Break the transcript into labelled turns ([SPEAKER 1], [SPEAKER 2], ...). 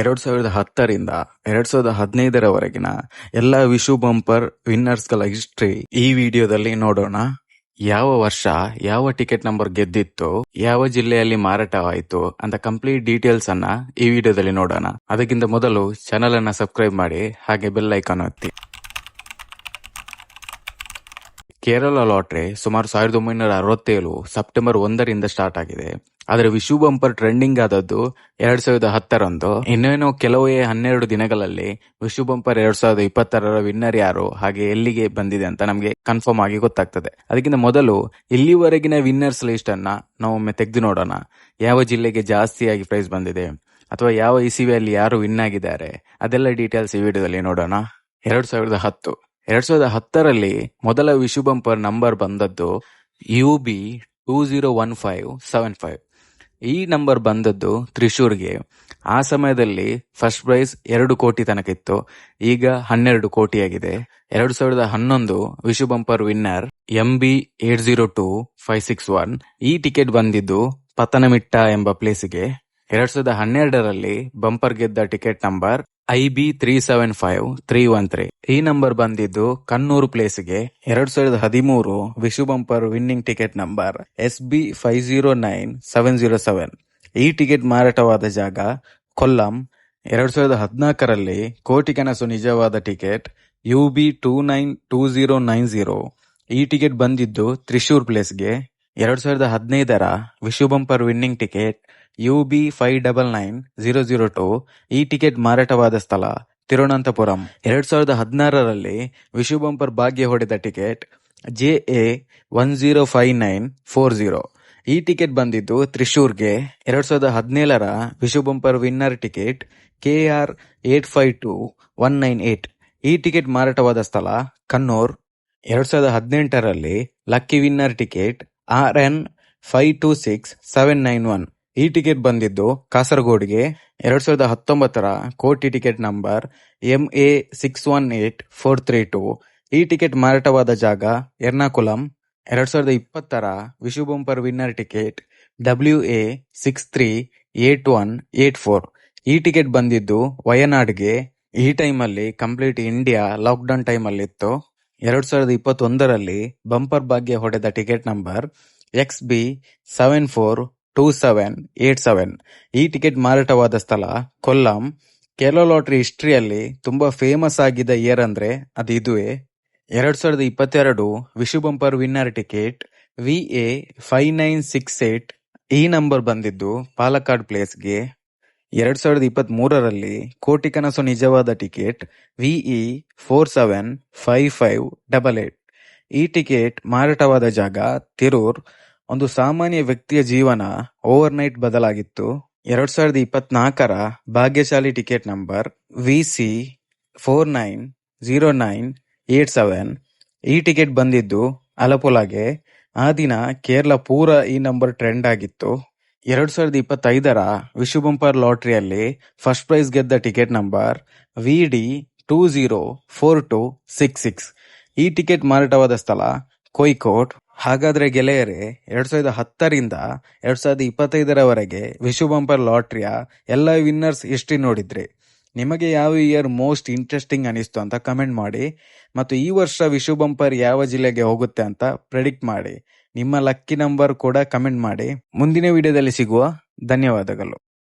[SPEAKER 1] 2010ರಿಂದ 2015ರವರೆಗಿನ ಎಲ್ಲ Vishu bumper ವಿನ್ನರ್ಸ್ಗಳ history ಈ ವಿಡಿಯೋದಲ್ಲಿ ನೋಡೋಣ. ಯಾವ ವರ್ಷ ಯಾವ ಟಿಕೆಟ್ ನಂಬರ್ ಗೆದ್ದಿತ್ತು, ಯಾವ ಜಿಲ್ಲೆಯಲ್ಲಿ ಮಾರಾಟವಾಯಿತು ಅಂತ ಕಂಪ್ಲೀಟ್ ಡೀಟೇಲ್ಸ್ ಅನ್ನ ಈ ವಿಡಿಯೋದಲ್ಲಿ ನೋಡೋಣ. ಅದಕ್ಕಿಂತ ಮೊದಲು ಚಾನೆಲ್ ಅನ್ನ ಸಬ್ಸ್ಕ್ರೈಬ್ ಮಾಡಿ, ಹಾಗೆ ಬೆಲ್ ಐಕಾನ್ ಒತ್ತಿ. ಕೇರಳ ಲಾಟ್ರಿ ಸುಮಾರು 1967 ಸೆಪ್ಟೆಂಬರ್ 1ರಿಂದ ಸ್ಟಾರ್ಟ್ ಆಗಿದೆ. ಆದರೆ ವಿಶು ಬಂಪರ್ ಟ್ರೆಂಡಿಂಗ್ ಆದದ್ದು 2010ರಂದು. ಇನ್ನೇನೋ ಕೆಲವೇ 12 ದಿನಗಳಲ್ಲಿ ವಿಶು ಬಂಪರ್ 2020ರ ವಿನ್ನರ್ ಯಾರು ಹಾಗೆ ಎಲ್ಲಿಗೆ ಬಂದಿದೆ ಅಂತ ನಮಗೆ ಕನ್ಫರ್ಮ್ ಆಗಿ ಗೊತ್ತಾಗ್ತದೆ. ಅದಕ್ಕಿಂತ ಮೊದಲು ಇಲ್ಲಿವರೆಗಿನ ವಿನ್ನರ್ಸ್ ಲಿಸ್ಟ್ ಅನ್ನ ನಾವು ಒಮ್ಮೆ ತೆಗೆದು ನೋಡೋಣ. ಯಾವ ಜಿಲ್ಲೆಗೆ ಜಾಸ್ತಿಯಾಗಿ ಪ್ರೈಸ್ ಬಂದಿದೆ ಅಥವಾ ಯಾವ ಇಸಿವಿಯಲ್ಲಿ ಯಾರು ವಿನ್ ಆಗಿದ್ದಾರೆ, ಅದೆಲ್ಲ ಡೀಟೇಲ್ಸ್ ಈ ವಿಡಿಯೋದಲ್ಲಿ ನೋಡೋಣ. 2010ರಲ್ಲಿ ಮೊದಲ ವಿಶು ಬಂಪರ್ ನಂಬರ್ ಬಂದದ್ದು UB 201575. ಈ ನಂಬರ್ ಬಂದದ್ದು ತ್ರಿಶೂರ್ಗೆ. ಆ ಸಮಯದಲ್ಲಿ ಫಸ್ಟ್ ಪ್ರೈಸ್ 2 ಕೋಟಿ ತನಕ ಇತ್ತು, ಈಗ 12 ಕೋಟಿಯಾಗಿದೆ. 2011 ವಿಶು ಬಂಪರ್ ವಿನ್ನರ್ MB 802561. ಈ ಟಿಕೆಟ್ ಬಂದಿದ್ದು ಪತನಮಿಟ್ಟ ಎಂಬ ಪ್ಲೇಸಿಗೆ. 2012ರಲ್ಲಿ ಬಂಪರ್ ಗೆದ್ದ ಟಿಕೆಟ್ ನಂಬರ್ IB 375313. ಈ ನಂಬರ್ ಬಂದಿದ್ದು ಕಣ್ಣೂರು ಪ್ಲೇಸ್ಗೆ. 2013 Vishu bumper winning ticket number SB 509707. ಈ ಟಿಕೆಟ್ ಮಾರಾಟವಾದ ಜಾಗ ಕೊಲ್ಲಂ. 2014ರಲ್ಲಿ ಕೋಟಿ ಕನಸು ನಿಜವಾದ ಟಿಕೆಟ್ UB 292090. ಈ ಟಿಕೆಟ್ ಬಂದಿದ್ದು ತ್ರಿಶೂರ್ ಪ್ಲೇಸ್ಗೆ. 2015ರ Vishu bumper winning ticket UB 599002. ಈ ಟಿಕೆಟ್ ಮಾರಾಟವಾದ ಸ್ಥಳ ತಿರುವನಂತಪುರಂ. 2016ರಲ್ಲಿ ವಿಶು ಬಂಪರ್ ಭಾಗ್ಯ ಹೊಡೆದ ಟಿಕೆಟ್ JA 105940. ಈ ಟಿಕೆಟ್ ಬಂದಿದ್ದು ತ್ರಿಶೂರ್ಗೆ. 2017ರ Vishu bumper winner ticket KR 852198. ಈ ಟಿಕೆಟ್ ಮಾರಾಟವಾದ ಸ್ಥಳ ಕಣ್ಣೂರ್. 2018ರಲ್ಲಿ ಲಕ್ಕಿ ವಿನ್ನರ್ ಟಿಕೆಟ್ RN 526791. ಈ ಟಿಕೆಟ್ ಬಂದಿದ್ದು ಕಾಸರಗೋಡಿಗೆ. 2019ರ ಕೋಟಿ ಟಿಕೆಟ್ ನಂಬರ್ MA 618432. ಈ ಟಿಕೆಟ್ ಮಾರಾಟವಾದ ಜಾಗ ಎರ್ನಾಕುಲಂ. 2020ರ Vishu bumper winner ticket WA 638184. ಈ ಟಿಕೆಟ್ ಬಂದಿದ್ದು ವಯನಾಡ್ಗೆ. ಈ ಟೈಮಲ್ಲಿ ಕಂಪ್ಲೀಟ್ ಇಂಡಿಯಾ ಲಾಕ್ಡೌನ್ ಟೈಮಲ್ಲಿತ್ತು. 2021ರಲ್ಲಿ ಬಂಪರ್ ಭಾಗ್ಯ ಹೊಡೆದ ಟಿಕೆಟ್ ನಂಬರ್ XB 742787. ಈ ಟಿಕೆಟ್ ಮಾರಾಟವಾದ ಸ್ಥಳ ಕೊಲ್ಲಂ. ಕೇರಳ ಲಾಟ್ರಿ ಹಿಸ್ಟ್ರಿಯಲ್ಲಿ ತುಂಬಾ ಫೇಮಸ್ ಆಗಿದ್ದ ಇಯರ್ ಅಂದ್ರೆ ಅದು ಇದುವೇ. 2022 Vishu bumper winner ticket VA 5968. ಈ ನಂಬರ್ ಬಂದಿದ್ದು ಪಾಲಕ್ಕಾಡ್ ಪ್ಲೇಸ್ಗೆ. 2023ರಲ್ಲಿ ಕೋಟಿ ಕನಸು ನಿಜವಾದ ಟಿಕೆಟ್ VE 475588. ಈ ಟಿಕೆಟ್ ಮಾರಾಟವಾದ ಜಾಗ ತಿರೂರ್. ಒಂದು ಸಾಮಾನ್ಯ ವ್ಯಕ್ತಿಯ ಜೀವನ ಓವರ್ ನೈಟ್ ಬದಲಾಗಿತ್ತು. 2024ರ ಭಾಗ್ಯಶಾಲಿ ಟಿಕೆಟ್ ನಂಬರ್ VC 490987. ಈ ಟಿಕೆಟ್ ಬಂದಿದ್ದು ಅಲಪುಲಾಗೆ. ಆ ದಿನ ಕೇರಳ ಪೂರ ಈ ನಂಬರ್ ಟ್ರೆಂಡ್ ಆಗಿತ್ತು. 2025ರ ವಿಶು ಬಂಪರ್ ಲಾಟ್ರಿಯಲ್ಲಿ ಫಸ್ಟ್ ಪ್ರೈಸ್ ಗೆದ್ದ ಟಿಕೆಟ್ ನಂಬರ್ VD 204266. ಈ ಟಿಕೆಟ್ ಮಾರಾಟವಾದ ಸ್ಥಳ ಕೋಯಿಕೋಟ್. ಹಾಗಾದ್ರೆ ಗೆಳೆಯರೇ, 2010ರಿಂದ 2025ರವರೆಗೆ ವಿಶು ಬಂಪರ್ ಲಾಟ್ರಿಯ ಎಲ್ಲ ವಿನ್ನರ್ಸ್ ಹಿಸ್ಟ್ರಿ ನೋಡಿದ್ರಿ. ನಿಮಗೆ ಯಾವ ಇಯರ್ ಮೋಸ್ಟ್ ಇಂಟ್ರೆಸ್ಟಿಂಗ್ ಅನಿಸ್ತು ಅಂತ ಕಮೆಂಟ್ ಮಾಡಿ, ಮತ್ತು ಈ ವರ್ಷ ವಿಶು ಬಂಪರ್ ಯಾವ ಜಿಲ್ಲೆಗೆ ಹೋಗುತ್ತೆ ಅಂತ ಪ್ರೆಡಿಕ್ಟ್ ಮಾಡಿ. ನಿಮ್ಮ ಲಕ್ಕಿ ನಂಬರ್ ಕೂಡ ಕಮೆಂಟ್ ಮಾಡಿ. ಮುಂದಿನ ವಿಡಿಯೋದಲ್ಲಿ ಸಿಗುವ. ಧನ್ಯವಾದಗಳು.